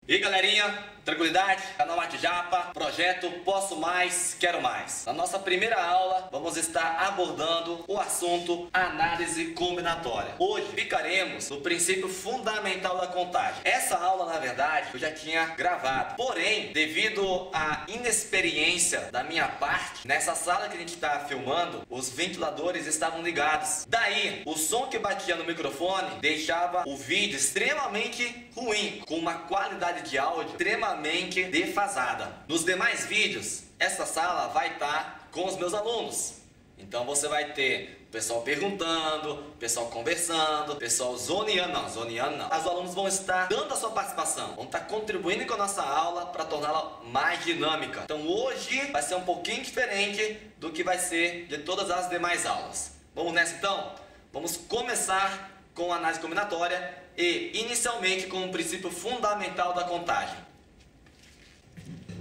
E aí, galerinha, tranquilidade? Canal Arte Japa, projeto Posso Mais, Quero Mais. Na nossa primeira aula, vamos estar abordando o assunto análise combinatória. Hoje ficaremos no princípio fundamental da contagem. Essa aula, na verdade, eu já tinha gravado. Porém, devido à inexperiência da minha parte, nessa sala que a gente está filmando, os ventiladores estavam ligados. Daí, o som que batia no microfone deixava o vídeo extremamente ruim, com uma qualidade de áudio extremamente defasada. Nos demais vídeos, essa sala vai estar com os meus alunos. Então você vai ter o pessoal perguntando, o pessoal conversando, o pessoal zoneando. Não, zoneando não. Os alunos vão estar dando a sua participação, vão estar contribuindo com a nossa aula para torná-la mais dinâmica. Então hoje vai ser um pouquinho diferente do que vai ser de todas as demais aulas. Vamos nessa então? Vamos começar com a análise combinatória e inicialmente com o princípio fundamental da contagem.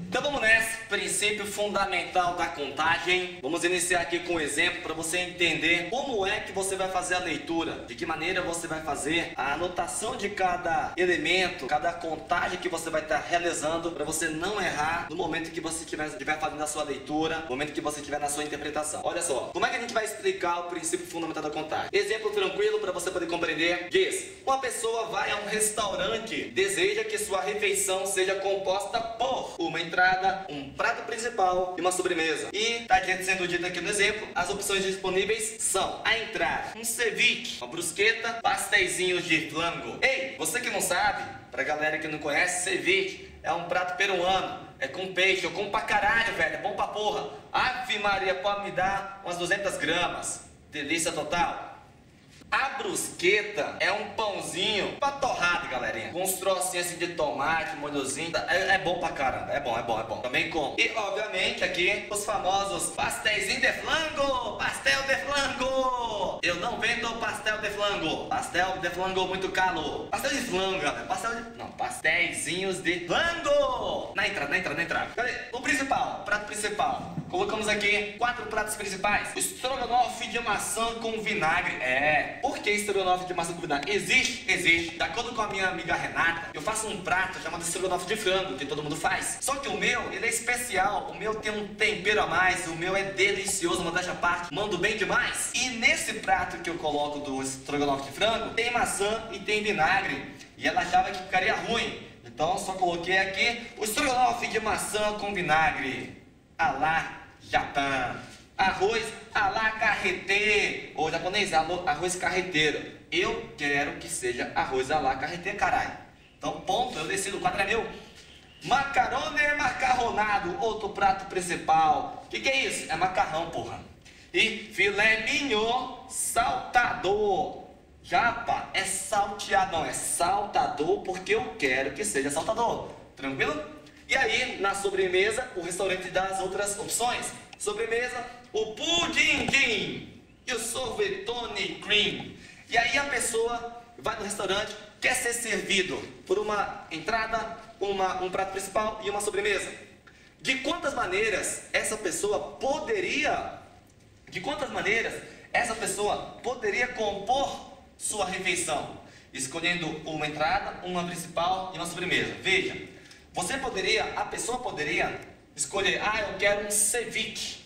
Então vamos nessa, princípio fundamental da contagem. Vamos iniciar aqui com um exemplo para você entender como é que você vai fazer a leitura, de que maneira você vai fazer a anotação de cada elemento, cada contagem que você vai estar realizando, para você não errar no momento que você estiver fazendo a sua leitura, no momento que você estiver na sua interpretação. Olha só, como é que a gente vai explicar o princípio fundamental da contagem? Exemplo tranquilo para você poder compreender. Diz, uma pessoa vai a um restaurante, deseja que sua refeição seja composta por uma entrada, um prato principal e uma sobremesa. E está sendo dito aqui no exemplo, as opções disponíveis são a entrada, um ceviche, uma brusqueta, pastéisinhos de flango. Ei, você que não sabe, pra galera que não conhece, ceviche é um prato peruano, é com peixe, ou com pra caralho, velho, é bom pra porra. Ave Maria, pode me dar umas 200 gramas, delícia total. A brusqueta é um pãozinho pra torrada, galerinha, com uns trocinhos assim de tomate, molhozinho. É bom pra caramba, é bom. Também como. E, obviamente, aqui, os famosos pastéisinho de flango, pastel de flango. Eu não vendo pastel de flango. Pastel de flango muito caro. Pastel de flango, galera. Pastéisinhos de flango. Na entrada. Cadê? O principal, prato principal. Colocamos aqui 4 pratos principais. O estrogonofe de maçã com vinagre. Por que estrogonofe de maçã com vinagre? Existe. De acordo com a minha amiga Renata, eu faço um prato chamado estrogonofe de frango, que todo mundo faz. Só que o meu, ele é especial. O meu tem um tempero a mais. O meu é delicioso, modéstia à parte. Mando bem demais. E nesse prato que eu coloco do estrogonofe de frango, tem maçã e tem vinagre. E ela achava que ficaria ruim. Então só coloquei aqui o estrogonofe de maçã com vinagre. A lá Japão. Arroz a la carretê, ou japonês, arroz carreteiro. Eu quero que seja arroz a la carretê, caralho. Então, ponto, eu decido, o quadro é meu. Macarone macarronado, outro prato principal. Que é isso? É macarrão, porra. E filé mignon saltador. Japa, é salteado, não, é saltador porque eu quero que seja saltador. Tranquilo? E aí, na sobremesa, o restaurante dá as outras opções. Sobremesa, o pudim e o sorvetone cream. E aí a pessoa vai no restaurante, quer ser servido por uma entrada, um prato principal e uma sobremesa. De quantas maneiras essa pessoa poderia compor sua refeição? Escolhendo uma entrada, uma principal e uma sobremesa. Veja, a pessoa poderia escolher, eu quero um ceviche.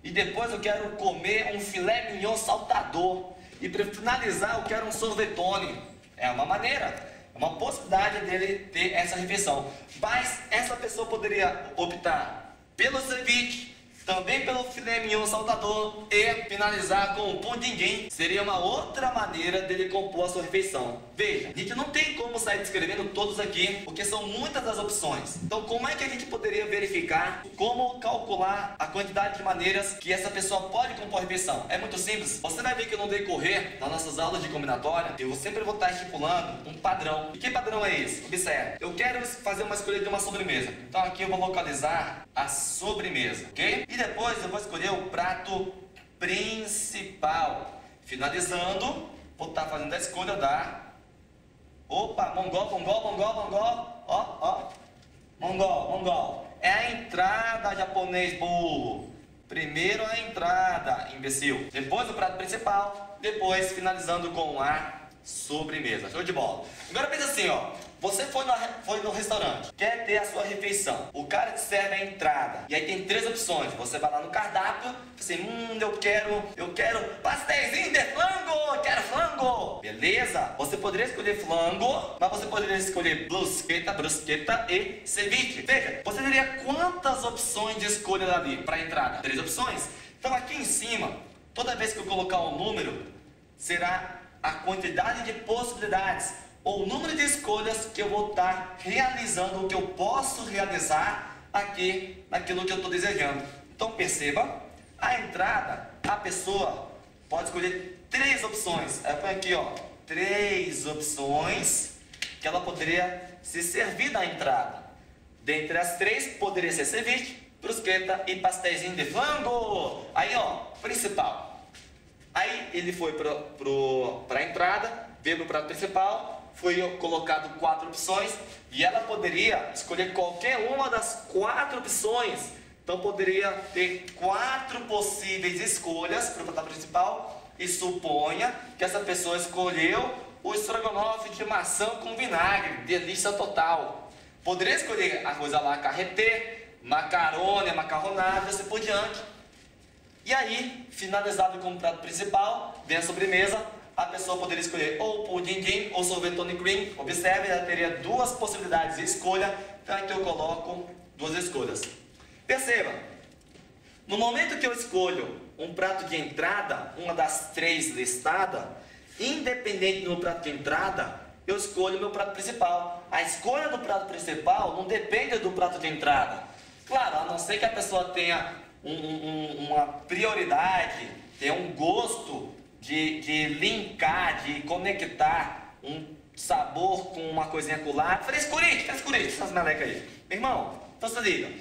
E depois eu quero comer um filé mignon saltador. E para finalizar eu quero um sorvetone. É uma maneira, é uma possibilidade dele ter essa refeição. Mas essa pessoa poderia optar pelo ceviche, também pelo filé mignon saltador e finalizar com o pudim. Seria uma outra maneira dele compor a sua refeição. Veja, a gente não tem como sair descrevendo todos aqui, porque são muitas as opções. Então como é que a gente poderia verificar, como calcular a quantidade de maneiras que essa pessoa pode compor a refeição? É muito simples. Você vai ver que no decorrer das nossas aulas de combinatória, eu sempre vou estar estipulando um padrão. E que padrão é esse? Observe, eu quero fazer uma escolha de uma sobremesa. Então aqui eu vou localizar a sobremesa, ok? E depois eu vou escolher o prato principal. Finalizando, vou estar fazendo a escolha da... Opa, mongol. Ó. Mongol. É a entrada, japonês burro. Primeiro a entrada, imbecil. Depois o prato principal. Depois finalizando com a sobremesa. Show de bola. Agora pensa assim, ó. Você foi no restaurante, quer ter a sua refeição. O cara te serve a entrada. E aí tem 3 opções. Você vai lá no cardápio, assim, eu quero pastéisinho de flango, quero flango. Beleza? Você poderia escolher flango, mas você poderia escolher brusqueta e ceviche. Veja, você teria quantas opções de escolha ali para a entrada? 3 opções. Então aqui em cima, toda vez que eu colocar um número, será a quantidade de possibilidades ou o número de escolhas que eu vou estar realizando, o que eu posso realizar aqui naquilo que eu estou desejando. Então perceba, a entrada, a pessoa pode escolher 3 opções. Aí põe aqui, ó, 3 opções que ela poderia se servir da entrada. Dentre as 3, poderia ser ceviche, brusqueta e pastéisinho de flango. Aí, ó, principal. Aí ele foi para a entrada, veio para o prato principal. Foi colocado 4 opções e ela poderia escolher qualquer uma das 4 opções. Então poderia ter 4 possíveis escolhas para o prato principal. E suponha que essa pessoa escolheu o estrogonofe de maçã com vinagre, delícia total. Poderia escolher a coisa lá carretê, macarone, macarronada, assim por diante. E aí, finalizado com o prato principal, vem a sobremesa. A pessoa poderia escolher ou pudim ou sorvetone cream. Observe, ela teria 2 possibilidades de escolha. Então aqui eu coloco 2 escolhas. Perceba, no momento que eu escolho um prato de entrada, uma das 3 listadas, independente do prato de entrada, eu escolho o meu prato principal. A escolha do prato principal não depende do prato de entrada. Claro, a não ser que a pessoa tenha uma prioridade, tenha um gosto de linkar, de conectar um sabor com uma coisinha colar. Frescurite, essas melecas aí. Meu irmão, então se liga.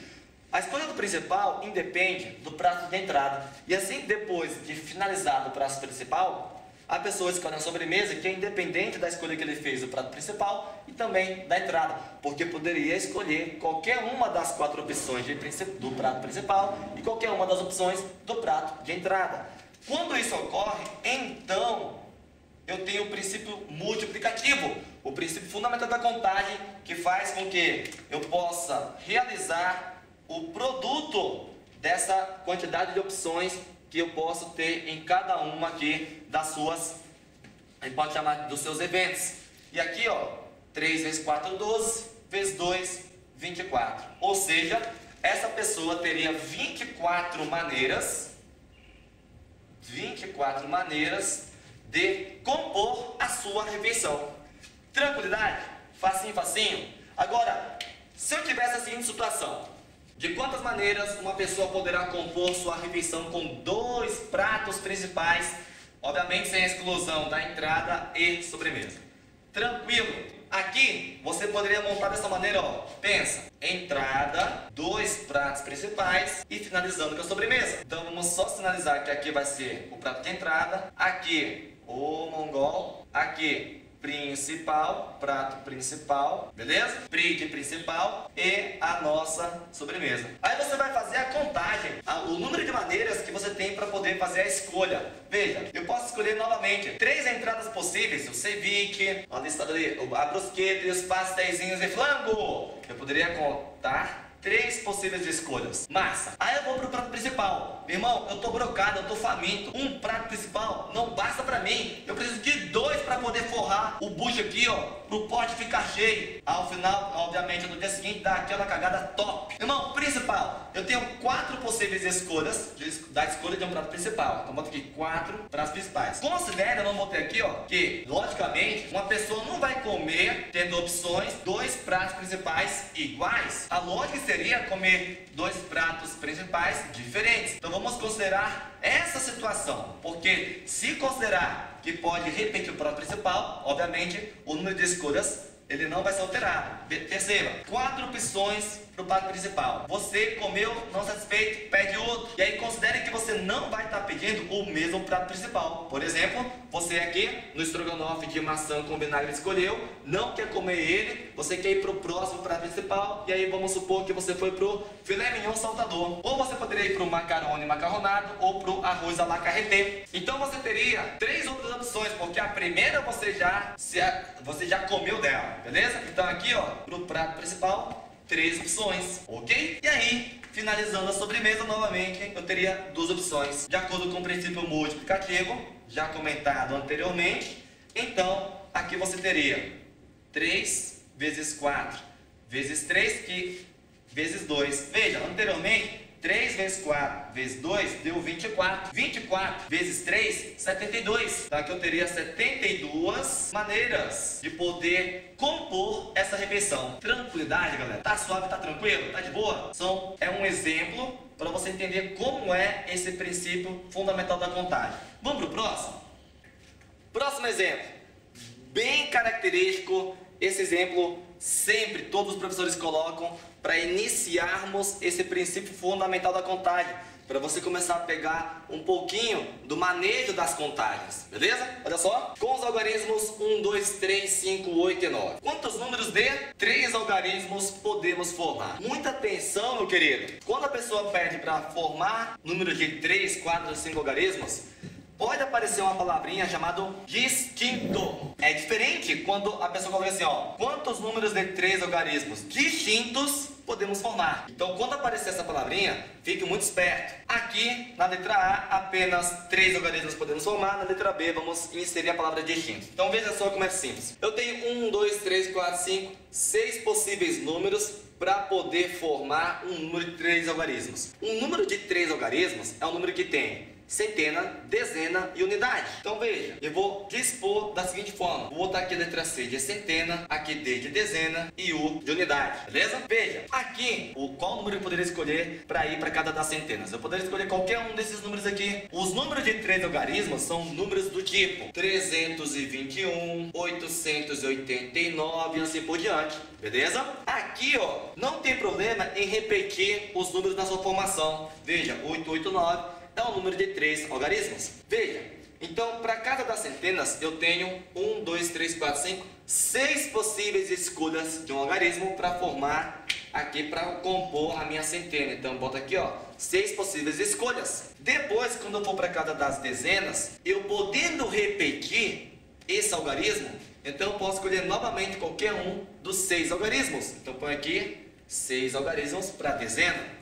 A escolha do principal independe do prato de entrada. E assim, depois de finalizado o prato principal, a pessoa escolhe uma sobremesa que é independente da escolha que ele fez do prato principal e também da entrada. Porque poderia escolher qualquer uma das 4 opções do prato principal e qualquer uma das opções do prato de entrada. Quando isso ocorre, então eu tenho o princípio multiplicativo, o princípio fundamental da contagem, que faz com que eu possa realizar o produto dessa quantidade de opções que eu posso ter em cada uma aqui das suas, a gente pode chamar dos seus eventos. E aqui, ó, 3 vezes 4, 12, vezes 2, 24. Ou seja, essa pessoa teria 24 maneiras de compor a sua refeição. Tranquilidade? Facinho, facinho? Agora, se eu tivesse a seguinte situação, de quantas maneiras uma pessoa poderá compor sua refeição com 2 pratos principais, obviamente sem a exclusão da entrada e sobremesa? Tranquilo. Aqui você poderia montar dessa maneira, ó. Pensa, entrada, 2 pratos principais e finalizando com a sobremesa. Então vamos só sinalizar que aqui vai ser o prato de entrada, aqui o mongol, aqui principal, prato principal, beleza? Brinde principal e a nossa sobremesa. Aí você vai fazer a contagem, o número de maneiras que você tem para poder fazer a escolha. Veja, eu posso escolher novamente 3 entradas possíveis, o ceviche, a lista ali, a brusqueta e os pastéisinhos de flango. Eu poderia contar 3 possíveis escolhas. Massa. Aí eu vou pro prato principal. Meu irmão, eu tô brocado, eu tô faminto. Um prato principal não basta pra mim. Eu preciso de 2 para poder forrar o bucho aqui, ó, pro pote ficar cheio. Ao final, obviamente, no dia seguinte, dá aquela cagada top. Meu irmão, principal. Eu tenho 4 possíveis escolhas da escolha de um prato principal. Então, boto aqui 4 pratos principais. Considere, eu não botei aqui, ó, que, logicamente, uma pessoa não vai comer, tendo opções, 2 pratos principais iguais. A lógica seria comer 2 pratos principais diferentes. Então vamos considerar essa situação, porque se considerar que pode repetir o prato principal, obviamente o número de escolhas ele não vai ser alterado. Perceba, 4 opções para o prato principal. Você comeu, não satisfeito, pede outro. E aí considere que você não vai estar pedindo o mesmo prato principal. Por exemplo, você aqui no estrogonofe de maçã com vinagre escolheu, não quer comer ele, você quer ir para o próximo prato principal. E aí vamos supor que você foi para o filé mignon saltador. Ou você poderia ir para o macarone macarronado ou para o arroz à la carré. Então você teria 3 outras opções, porque a primeira você já comeu dela, beleza? Então aqui, ó, pro prato principal, 3 opções, ok? E aí, finalizando a sobremesa novamente, eu teria 2 opções. De acordo com o princípio multiplicativo, já comentado anteriormente, então aqui você teria 3 vezes 4 vezes 3 vezes 2. Veja, anteriormente, 3 vezes 4 vezes 2 deu 24. 24 vezes 3, 72. Então aqui eu teria 72 maneiras de poder compor essa refeição. Tranquilidade, galera? Tá suave, tá tranquilo? Tá de boa? É um exemplo para você entender como é esse princípio fundamental da contagem. Vamos pro próximo? Próximo exemplo. Bem característico. Esse exemplo sempre todos os professores colocam para iniciarmos esse princípio fundamental da contagem, para você começar a pegar um pouquinho do manejo das contagens, beleza? Olha só, com os algarismos 1, 2, 3, 5, 8 e 9. Quantos números de 3 algarismos podemos formar? Muita atenção, meu querido. Quando a pessoa pede para formar números de 3, 4, 5 algarismos, pode aparecer uma palavrinha chamada distinto. É diferente quando a pessoa coloca assim, ó, quantos números de 3 algarismos distintos podemos formar? Então, quando aparecer essa palavrinha, fique muito esperto. Aqui, na letra A, apenas 3 algarismos podemos formar. Na letra B, vamos inserir a palavra distinto. Então, veja só como é simples. Eu tenho 1, 2, 3, 4, 5, 6 possíveis números para poder formar um número de 3 algarismos. Um número de 3 algarismos é um número que tem centena, dezena e unidade. Então veja, eu vou dispor da seguinte forma. Vou botar aqui a letra C de centena, aqui D de dezena e U de unidade, beleza? Veja, aqui, qual número eu poderia escolher para ir para cada das centenas? Eu poderia escolher qualquer um desses números aqui. Os números de 3 algarismos são números do tipo 321, 889 e assim por diante, beleza? Aqui, ó, não tem problema em repetir os números na sua formação. Veja, 889 é um número de 3 algarismos. Veja, então para cada das centenas eu tenho 1, 2, 3, 4, 5, 6 possíveis escolhas de um algarismo para formar aqui, para compor a minha centena. Então eu boto aqui, ó, 6 possíveis escolhas. Depois, quando eu for para cada das dezenas, eu podendo repetir esse algarismo, então eu posso escolher novamente qualquer um dos 6 algarismos. Então põe aqui 6 algarismos para dezena.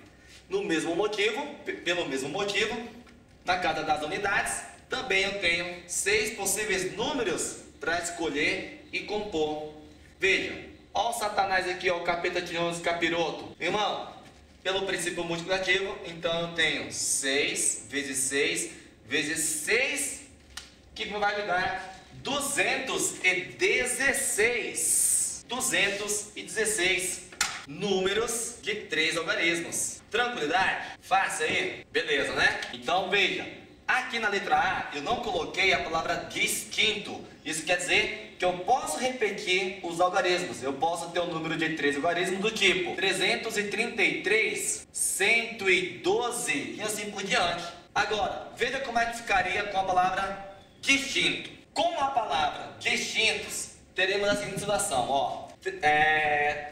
Pelo mesmo motivo, na cada das unidades, também eu tenho 6 possíveis números para escolher e compor. Veja, ó o Satanás aqui, ó, o capeta tirando os capiroto. Irmão, pelo princípio multiplicativo, então eu tenho 6 vezes 6 vezes 6, que vai me dar 216. 216 números de 3 algarismos. Tranquilidade? Fácil aí? Beleza, né? Então veja, aqui na letra A eu não coloquei a palavra distinto. Isso quer dizer que eu posso repetir os algarismos. Eu posso ter um número de 3 algarismos do tipo 333, 112 e assim por diante. Agora, veja como é que ficaria com a palavra distinto. Com a palavra distintos, teremos a seguinte situação, ó.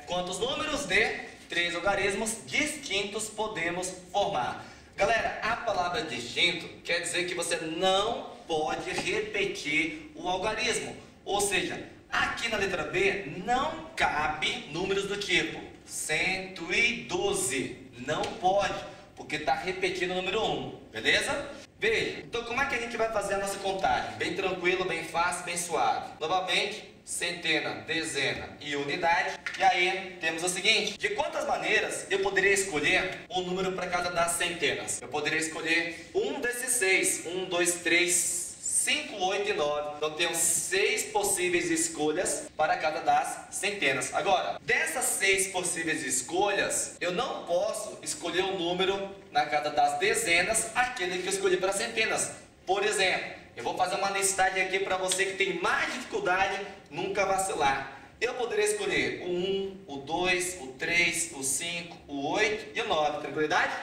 Quantos números de 3 algarismos distintos podemos formar? Galera, a palavra distinto quer dizer que você não pode repetir o algarismo. Ou seja, aqui na letra B não cabe números do tipo 112. Não pode, porque está repetindo o número 1, beleza? Veja, então como é que a gente vai fazer a nossa contagem? Bem tranquilo, bem fácil, bem suave. Novamente, centena, dezena e unidade. E aí temos o seguinte: de quantas maneiras eu poderia escolher um número para cada das centenas? Eu poderia escolher um desses 6. 1, 2, 3, 5, 8 e 9. Então tenho 6 possíveis escolhas para cada das centenas. Agora, dessas 6 possíveis escolhas, eu não posso escolher um número na cada das dezenas, aquele que eu escolhi para centenas. Por exemplo, eu vou fazer uma necessidade aqui para você que tem mais dificuldade, nunca vacilar. eu poderia escolher o 1, o 2, o 3, o 5, o 8 e o 9. Tranquilidade?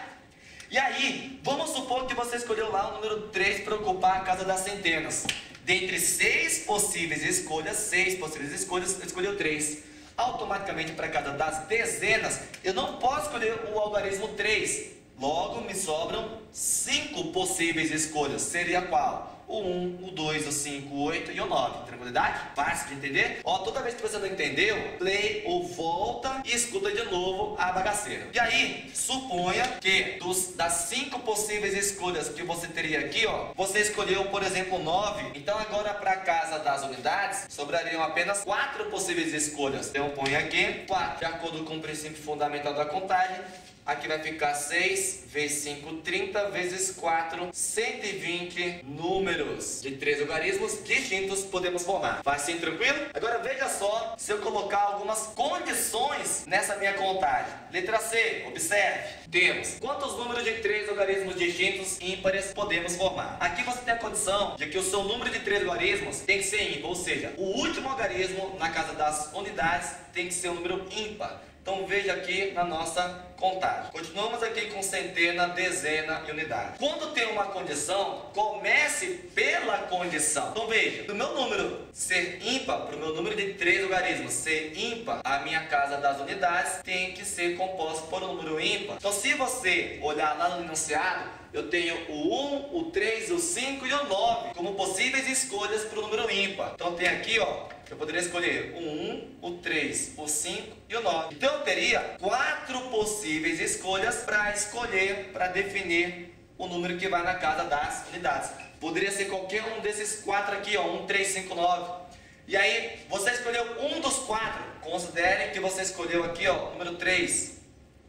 E aí, vamos supor que você escolheu lá o número 3 para ocupar a casa das centenas. Dentre 6 possíveis escolhas, escolheu 3. Automaticamente, para cada das dezenas, eu não posso escolher o algarismo 3. Logo, me sobram 5 possíveis escolhas. Seria qual? O 1, o 2, o 5, o 8 e o 9. Tranquilidade? Fácil de entender? Ó, toda vez que você não entendeu, play ou volta e escuta de novo a bagaceira. E aí, suponha que das 5 possíveis escolhas que você teria aqui, ó, você escolheu, por exemplo, 9. Então agora para a casa das unidades, sobrariam apenas 4 possíveis escolhas. Então eu ponho aqui 4. De acordo com o princípio fundamental da contagem, aqui vai ficar 6 vezes 5, 30, vezes 4, 120 números de 3 algarismos distintos podemos formar. Fácil, tranquilo? Agora veja só se eu colocar algumas condições nessa minha contagem. Letra C, observe. Temos quantos números de 3 algarismos distintos ímpares podemos formar. Aqui você tem a condição de que o seu número de 3 algarismos tem que ser ímpar, ou seja, o último algarismo na casa das unidades tem que ser um número ímpar. Então veja aqui na nossa contagem. Continuamos aqui com centena, dezena e unidade. Quando tem uma condição, comece pela condição. Então veja, do meu número ser ímpar, para o meu número de 3 algarismos ser ímpar, a minha casa das unidades tem que ser composta por um número ímpar. Então se você olhar lá no enunciado, eu tenho o 1, o 3, o 5 e o 9 como possíveis escolhas para o número ímpar. Então tem aqui, ó, eu poderia escolher o 1, o 3, o 5 e o 9. Então eu teria 4 possíveis escolhas para definir o número que vai na casa das unidades. Poderia ser qualquer um desses 4 aqui, ó, 1, 3, 5, 9. E aí, você escolheu um dos 4. Considere que você escolheu aqui, ó, o número 3.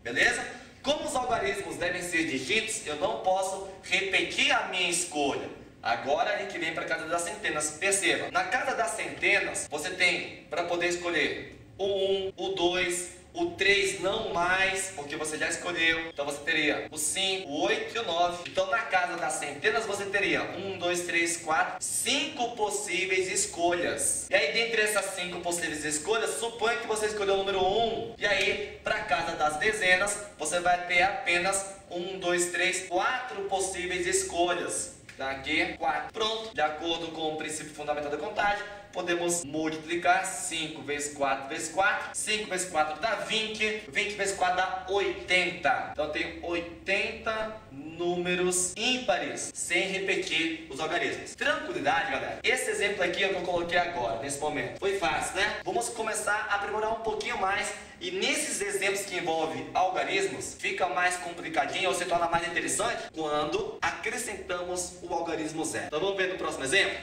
Beleza? Como os algarismos devem ser distintos, eu não posso repetir a minha escolha. Agora a gente vem para a casa das centenas. Perceba, na casa das centenas, você tem para poder escolher o 1, o 2, o 3 não mais, porque você já escolheu. Então você teria o 5, o 8 e o 9. Então na casa das centenas você teria 1, 2, 3, 4, 5 possíveis escolhas. E aí dentre essas 5 possíveis escolhas, suponha que você escolheu o número 1. E aí para a casa das dezenas, você vai ter apenas 1, 2, 3, 4 possíveis escolhas. Aqui, 4. Pronto. De acordo com o princípio fundamental da contagem, podemos multiplicar 5 vezes 4 vezes 4. 5 vezes 4 dá 20. 20 vezes 4 dá 80. Então eu tenho 80 números ímpares, sem repetir os algarismos. Tranquilidade, galera? Esse exemplo aqui é o que eu coloquei agora, nesse momento. Foi fácil, né? Vamos começar a aprimorar um pouquinho mais. E nesses exemplos que envolvem algarismos, fica mais complicadinho ou se torna mais interessante quando acrescentamos o algarismo zero. Então vamos ver no próximo exemplo?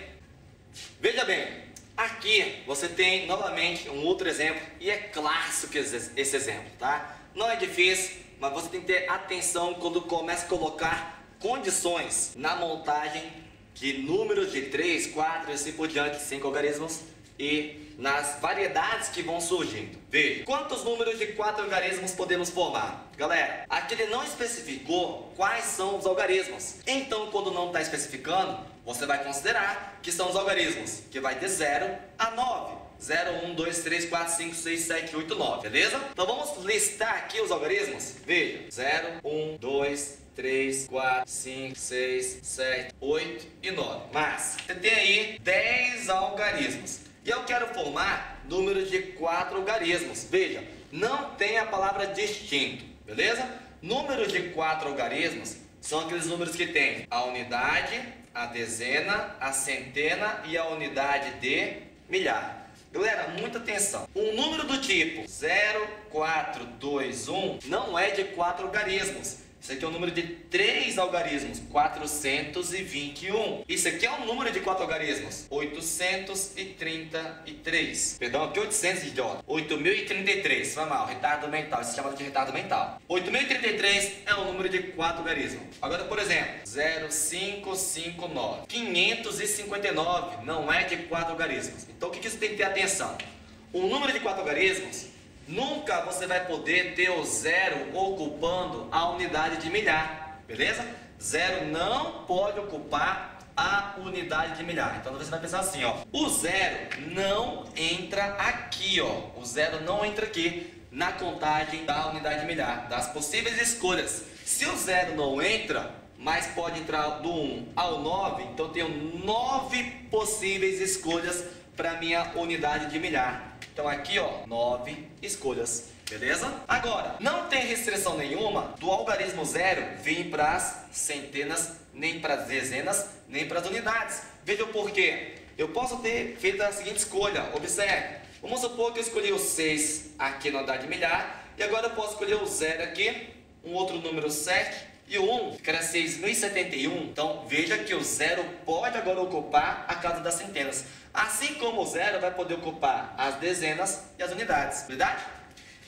Veja bem, aqui você tem novamente um outro exemplo e é clássico esse exemplo, tá? Não é difícil, mas você tem que ter atenção quando começa a colocar condições na montagem de números de 3, 4 e assim por diante, 5 algarismos e nas variedades que vão surgindo. Veja, quantos números de 4 algarismos podemos formar? Galera, aqui ele não especificou quais são os algarismos. Então, quando não está especificando, você vai considerar que são os algarismos, que vai de 0 a 9. 0, 1, 2, 3, 4, 5, 6, 7, 8, 9, beleza? Então vamos listar aqui os algarismos. Veja, 0, 1, 2, 3, 4, 5, 6, 7, 8 e 9. Mas você tem aí 10 algarismos. E eu quero formar números de 4 algarismos. Veja, não tem a palavra distinto, beleza? Números de 4 algarismos são aqueles números que tem a unidade, a dezena, a centena e a unidade de milhar. Galera, muita atenção. Um número do tipo 0, 4, 2, 1 não é de 4 algarismos. Isso aqui é um número de 3 algarismos, 421. Isso aqui é um número de 4 algarismos, 833. Perdão, aqui 800, idiota. 8033, foi mal, retardo mental, isso se chama de retardo mental. 8033 é um número de 4 algarismos. Agora, por exemplo, 0559. 559 não é de 4 algarismos. Então, o que você tem que ter atenção? Um número de 4 algarismos, nunca você vai poder ter o zero ocupando a unidade de milhar, beleza? Zero não pode ocupar a unidade de milhar. Então você vai pensar assim, ó, o zero não entra aqui, ó, o zero não entra aqui na contagem da unidade de milhar, das possíveis escolhas. Se o zero não entra, mas pode entrar do 1 ao 9, então eu tenho 9 possíveis escolhas para minha unidade de milhar. Então aqui, ó, 9 escolhas. Beleza? Agora, não tem restrição nenhuma do algarismo zero vir para as centenas, nem para as dezenas, nem para as unidades. Veja o porquê. Eu posso ter feito a seguinte escolha. Observe. Vamos supor que eu escolhi o 6 aqui na unidade de milhar. E agora eu posso escolher o 0 aqui, um outro número 7 e o 1, que era 6.071. Então, veja que o 0 pode agora ocupar a casa das centenas. Assim como o 0 vai poder ocupar as dezenas e as unidades. Verdade?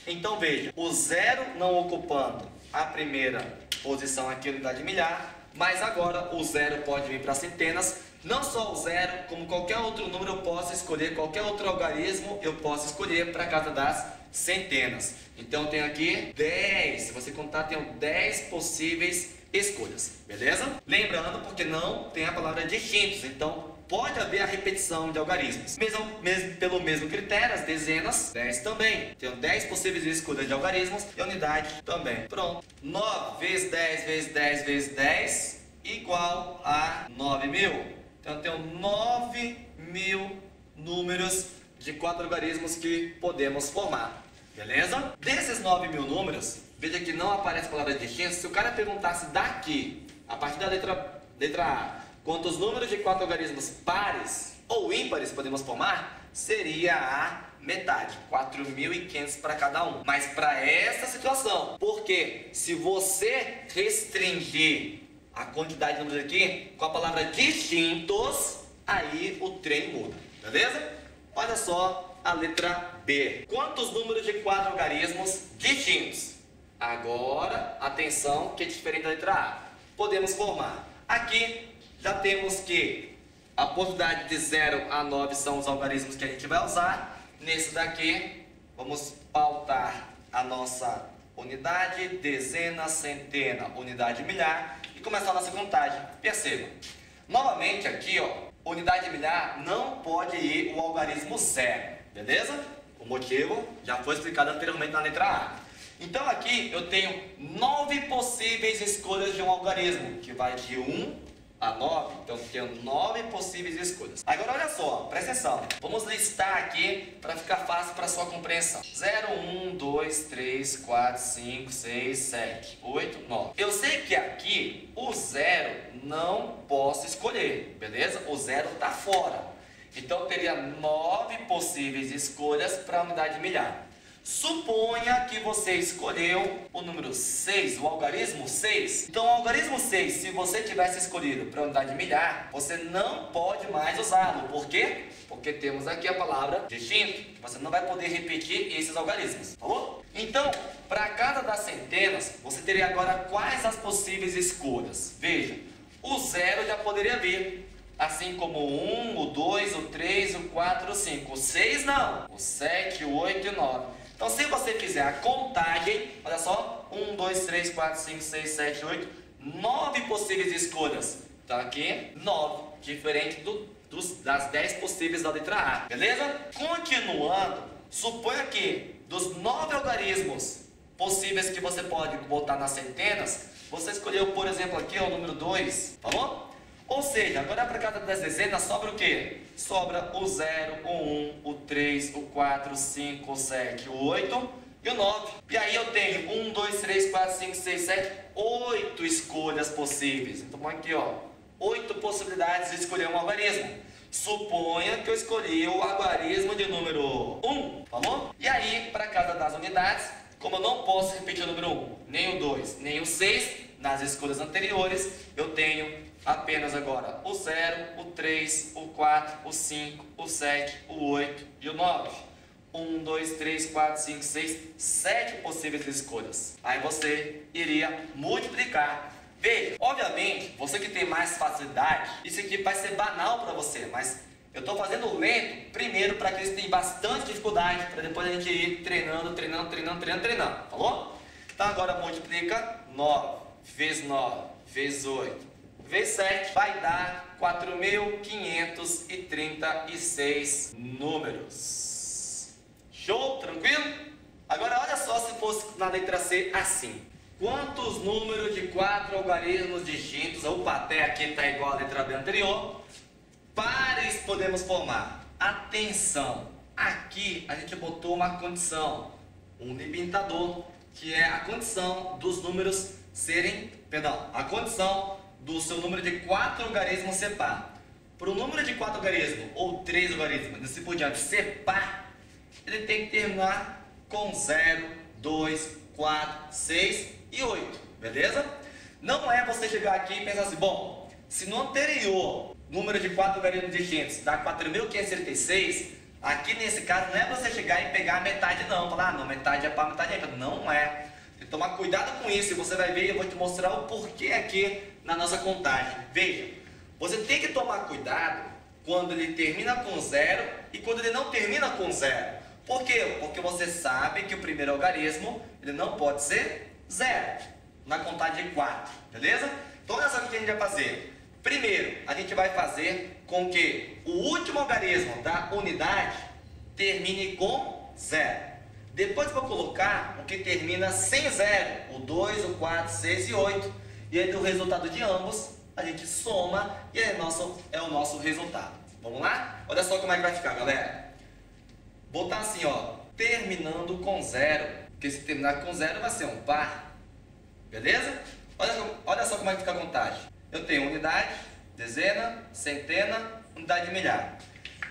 Então veja, o 0 não ocupando a primeira posição aqui, unidade de milhar, mas agora o 0 pode vir para centenas. Não só o 0, como qualquer outro número eu posso escolher, qualquer outro algarismo eu posso escolher para casa das centenas. Então eu tenho aqui 10, se você contar, tenho 10 possíveis escolhas, beleza? Lembrando, porque não tem a palavra distintos, então pode haver a repetição de algarismos. Mesmo pelo mesmo critério, as dezenas, 10 também. Tenho 10 possíveis escolhas de algarismos e a unidade também. Pronto. 9 vezes 10 vezes 10 vezes 10 igual a 9.000. Então eu tenho 9.000 números de 4 algarismos que podemos formar. Beleza? Desses 9.000 números, veja que não aparece a palavra distinto. Se o cara perguntasse daqui, a partir da letra A, quantos números de 4 algarismos pares ou ímpares podemos formar, seria a metade, 4.500 para cada um. Mas para essa situação, porque se você restringir a quantidade de números aqui com a palavra distintos, aí o trem muda, beleza? Olha só a letra B. Quantos números de 4 algarismos distintos? Agora, atenção, que é diferente da letra A. Podemos formar. Aqui já temos que a possibilidade de 0 a 9 são os algarismos que a gente vai usar. Nesse daqui, vamos pautar a nossa unidade, dezena, centena, unidade milhar e começar a nossa contagem. Perceba, novamente aqui, ó, unidade milhar não pode ir o algarismo 0, beleza? O motivo já foi explicado anteriormente na letra A. Então aqui eu tenho 9 possíveis escolhas de um algarismo, que vai de 1 a 9, então eu tenho 9 possíveis escolhas. Agora olha só, presta atenção. Vamos listar aqui para ficar fácil para sua compreensão. 0, 1, 2, 3, 4, 5, 6, 7, 8, 9. Eu sei que aqui o 0 não posso escolher, beleza? O 0 está fora. Então eu teria 9 possíveis escolhas para a unidade de milhar. Suponha que você escolheu o número 6, o algarismo 6. Então, o algarismo 6, se você tivesse escolhido para a unidade de milhar, você não pode mais usá-lo. Por quê? Porque temos aqui a palavra distinto. Você não vai poder repetir esses algarismos, falou? Então, para cada das centenas, você teria agora quais as possíveis escolhas? Veja, o 0 já poderia vir. Assim como o 1, o 2, o 3, o 4, o 5. O 6 não. O 7, o 8 e o 9. Então, se você fizer a contagem, olha só, 1, 2, 3, 4, 5, 6, 7, 8, 9 possíveis escolhas. Então, aqui, 9, diferente das 10 possíveis da letra A, beleza? Continuando, suponha que dos 9 algarismos possíveis que você pode botar nas centenas, você escolheu, por exemplo, aqui o número 2, falou? Ou seja, agora para cada das dezenas sobra o quê? Sobra o 0, o 1, o 3, o 4, o 5, o 7, o 8 e o 9. E aí eu tenho 1, 2, 3, 4, 5, 6, 7, 8 escolhas possíveis. Então aqui, ó, 8 possibilidades de escolher um algarismo. Suponha que eu escolhi o algarismo de número 1, falou? E aí, para cada das unidades, como eu não posso repetir o número 1, nem o 2, nem o 6, nas escolhas anteriores, eu tenho apenas agora o 0, o 3, o 4, o 5, o 7, o 8 e o 9. 1, 2, 3, 4, 5, 6, 7 possíveis escolhas. Aí você iria multiplicar. Veja, obviamente, você que tem mais facilidade, isso aqui vai ser banal para você, mas eu estou fazendo lento primeiro para aqueles que têm bastante dificuldade, para depois a gente ir treinando, falou? Então agora multiplica 9 vezes 9 vezes 8 vezes 7 vai dar 4.536 números. Show? Tranquilo? Agora olha só se fosse na letra C assim. Quantos números de 4 algarismos distintos, opa, até aqui está igual a letra B anterior, pares podemos formar? Atenção, aqui a gente botou uma condição, um limitador, que é a condição dos números serem, a condição do seu número de 4 algarismos ser par. Para o número de 4 algarismos ou 3 algarismos, assim por diante, ser par, ele tem que terminar com 0, 2, 4, 6 e 8, beleza? Não é você chegar aqui e pensar assim, bom, se no anterior número de 4 algarismos distintos dá 4.536, aqui nesse caso não é você chegar e pegar a metade não, falar, não, metade é par, metade é ímpar. Não é. Tem que tomar cuidado com isso e você vai ver e eu vou te mostrar o porquê aqui na nossa contagem. Veja, você tem que tomar cuidado quando ele termina com 0 e quando ele não termina com 0. Por quê? Porque você sabe que o primeiro algarismo ele não pode ser 0 na contagem de 4, beleza? Então olha só o que a gente vai fazer. Primeiro, a gente vai fazer com que o último algarismo da unidade termine com 0. Depois eu vou colocar o que termina sem 0, o 2, o 4, 6 e 8. E aí do resultado de ambos, a gente soma e aí é o nosso resultado. Vamos lá? Olha só como é que vai ficar, galera. Botar assim, ó, terminando com 0. Porque se terminar com 0 vai ser um par. Beleza? Olha só como é que fica a contagem. Eu tenho unidade, dezena, centena, unidade de milhar.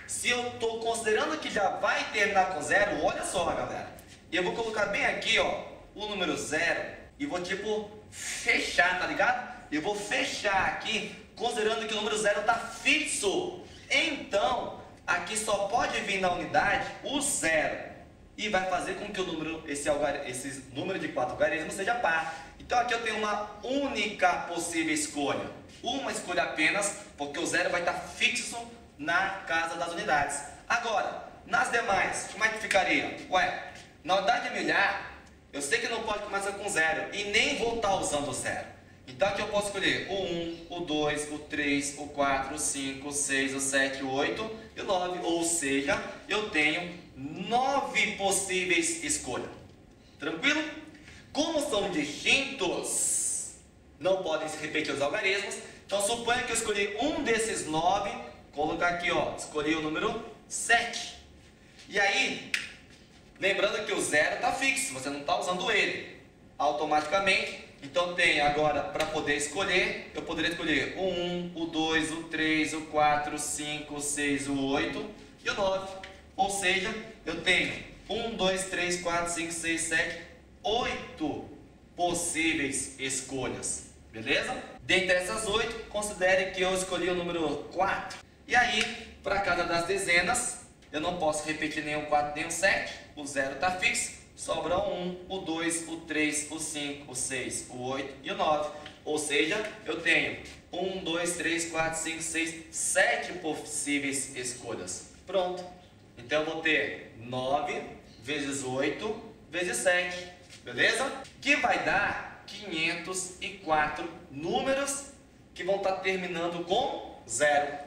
Se eu estou considerando que já vai terminar com 0, olha só, galera. Eu vou colocar bem aqui, ó, o número 0 e vou tipo fechar, tá ligado? Eu vou fechar aqui considerando que o número 0 está fixo. Então, aqui só pode vir na unidade o 0. E vai fazer com que o número, esse número de 4 algarismos seja par. Então aqui eu tenho uma única possível escolha. Uma escolha apenas, porque o 0 vai estar fixo na casa das unidades. Agora, nas demais, como é que ficaria? Ué, na unidade de milhar, eu sei que não pode começar com 0 e nem vou estar usando o 0. Então aqui eu posso escolher o 1, o 2, o 3, o 4, o 5, o 6, o 7, o 8 e o 9. Ou seja, eu tenho 9 possíveis escolhas. Tranquilo? Como são distintos, não podem se repetir os algarismos. Então suponha que eu escolhi um desses 9, colocar aqui, ó, escolhi o número 7. E aí, lembrando que o 0 está fixo, você não está usando ele automaticamente. Então tem agora, para poder escolher, eu poderia escolher o 1, o 2, o 3, o 4, o 5, o 6, o 8 e o 9. Ou seja, eu tenho 1, 2, 3, 4, 5, 6, 7, 8 possíveis escolhas. Beleza? Dentre essas 8, considere que eu escolhi o número 4. E aí, para cada das dezenas, eu não posso repetir nem o 4 nem o 7. O 0 está fixo. Sobra o 1, o 2, o 3, o 5, o 6, o 8 e o 9. Ou seja, eu tenho 1, 2, 3, 4, 5, 6, 7 possíveis escolhas. Pronto. Então eu vou ter 9 vezes 8 vezes 7. Beleza? Que vai dar 504 números que vão estar terminando com 0.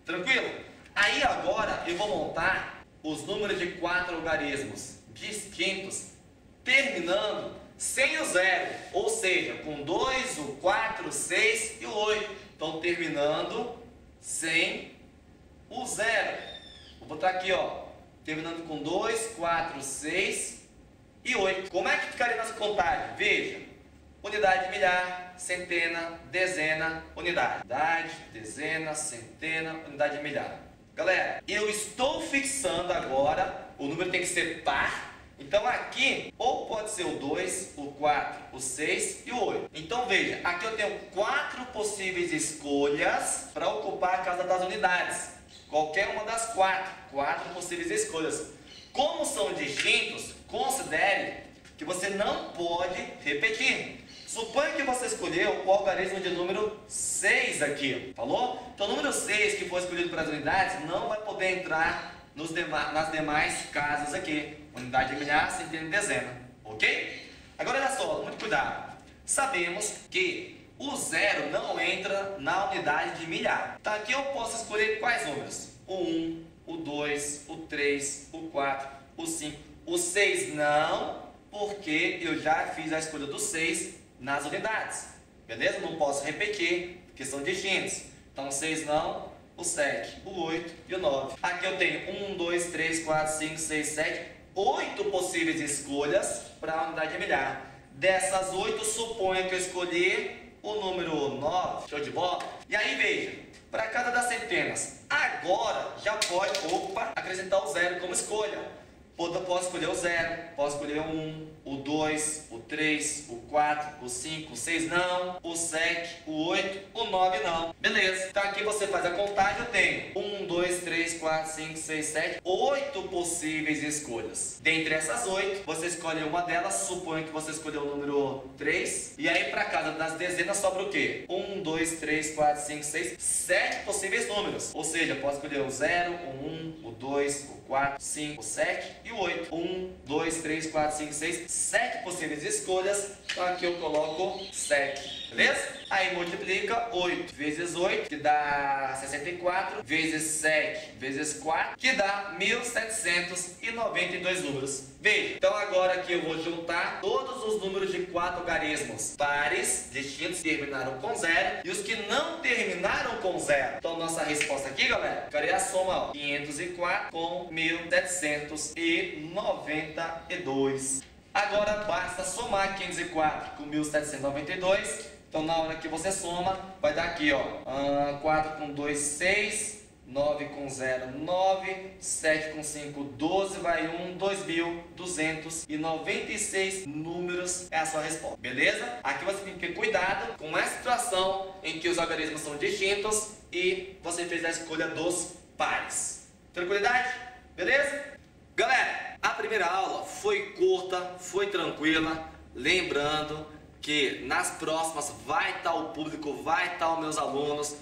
Tranquilo? Aí agora eu vou montar os números de 4 algarismos distintos, terminando sem o 0, ou seja, com 2, o 4, o 6 e o 8. Então, terminando sem o 0. Vou botar aqui, ó, terminando com 2, 4, 6 e 8. Como é que ficaria nossa contagem? Veja, unidade de milhar, centena, dezena, unidade. Unidade, dezena, centena, unidade de milhar. Galera, eu estou fixando agora, o número tem que ser par. Então aqui, ou pode ser o 2, o 4, o 6 e o 8. Então veja, aqui eu tenho 4 possíveis escolhas para ocupar a casa das unidades. Qualquer uma das 4 possíveis escolhas. Como são distintos, considere que você não pode repetir. Suponha que você escolheu o algarismo de número 6 aqui, falou? Então o número 6 que foi escolhido para as unidades não vai poder entrar nas demais casas aqui. Unidade de milhar, centena e dezena, ok? Agora olha só, muito cuidado. Sabemos que o 0 não entra na unidade de milhar. Então aqui eu posso escolher quais números? O 1, o 2, o 3, o 4, o 5, o 6 não, porque eu já fiz a escolha do 6 nas unidades. Beleza? Não posso repetir, porque são distintos. Então o 6 não, o 7, o 8 e o 9. Aqui eu tenho 1, 2, 3, 4, 5, 6, 7, 8 possíveis escolhas para a unidade de milhar. Dessas 8, suponha que eu escolhi o número 9. Show de bola? E aí veja, para cada das centenas, agora já pode, acrescentar o 0 como escolha. Posso escolher o 0, posso escolher o 1, o 2, o 3, o 4, o 5, o 6 não, o 7, o 8, o 9 não. Beleza. Então aqui você faz a contagem, eu tenho 1, 2, 3, 4, 5, 6, 7, 8 possíveis escolhas. Dentre essas 8, você escolhe uma delas, suponho que você escolheu o número 3, e aí para cada das dezenas sobra o quê? 1, 2, 3, 4, 5, 6, 7 possíveis números. Ou seja, posso escolher o 0, o 1, o 2, o 4, 5, o 7 e o 8. 1, 2, 3, 4, 5, 6, 7 possíveis escolhas. Então aqui eu coloco 7. Beleza? Aí multiplica 8 vezes 8, que dá 64, vezes 7, vezes 4, que dá 1792 números. Veja, então agora aqui eu vou juntar todos os números de 4 algarismos pares, distintos, que terminaram com 0, e os que não terminaram com 0. Então nossa resposta aqui, galera, ficaria a soma, ó, 504 com 1792. Agora basta somar 504 com 1792. Então na hora que você soma, vai dar aqui, ó, 4 com 2, 6, 9 com 0, 9, 7 com 5, 12, vai 1, 2.296 números é a sua resposta, beleza? Aqui você tem que ter cuidado com essa situação em que os algarismos são distintos e você fez a escolha dos pares. Tranquilidade? Beleza? Galera, a primeira aula foi curta, foi tranquila, lembrando que nas próximas vai estar o público, vai estar os meus alunos,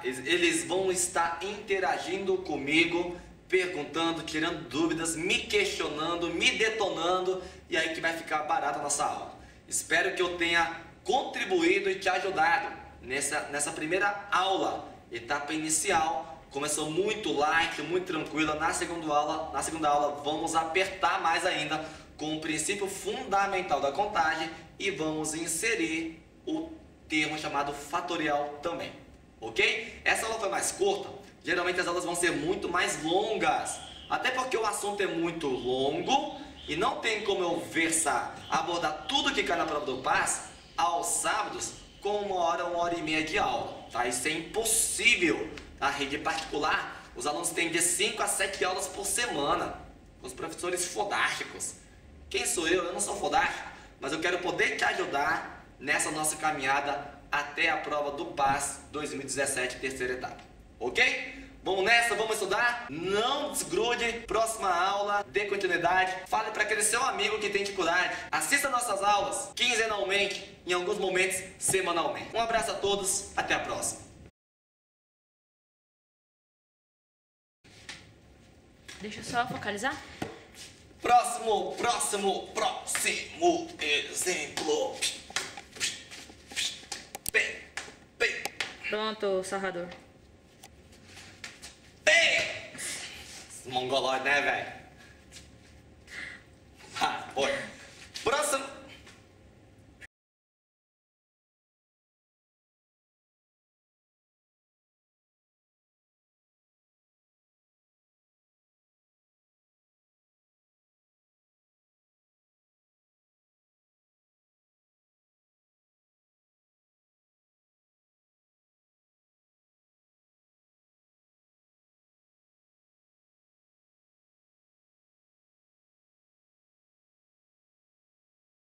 eles vão estar interagindo comigo, perguntando, tirando dúvidas, me questionando, me detonando, e aí que vai ficar barata a nossa aula. Espero que eu tenha contribuído e te ajudado nessa primeira aula, etapa inicial. Começou muito light, muito tranquila. Na segunda aula vamos apertar mais ainda com o princípio fundamental da contagem e vamos inserir o termo chamado fatorial também, ok? Essa aula foi mais curta, geralmente as aulas vão ser muito mais longas, até porque o assunto é muito longo e não tem como eu abordar tudo que cai na prova do PAS aos sábados com 1 hora e meia de aula, tá? Isso é impossível. A rede particular, os alunos têm de 5 a 7 aulas por semana, os professores fodásticos. Quem sou eu? Eu não sou fodástico, mas eu quero poder te ajudar nessa nossa caminhada até a prova do PAS 2017, terceira etapa. Ok? Vamos nessa, vamos estudar? Não desgrude, próxima aula, dê continuidade, fale para aquele seu amigo que tem dificuldade. Assista nossas aulas quinzenalmente, em alguns momentos semanalmente. Um abraço a todos, até a próxima. Deixa eu só focalizar. Próximo exemplo. Pronto, Salvador. Mongoloide, né, velho? Foi. Próximo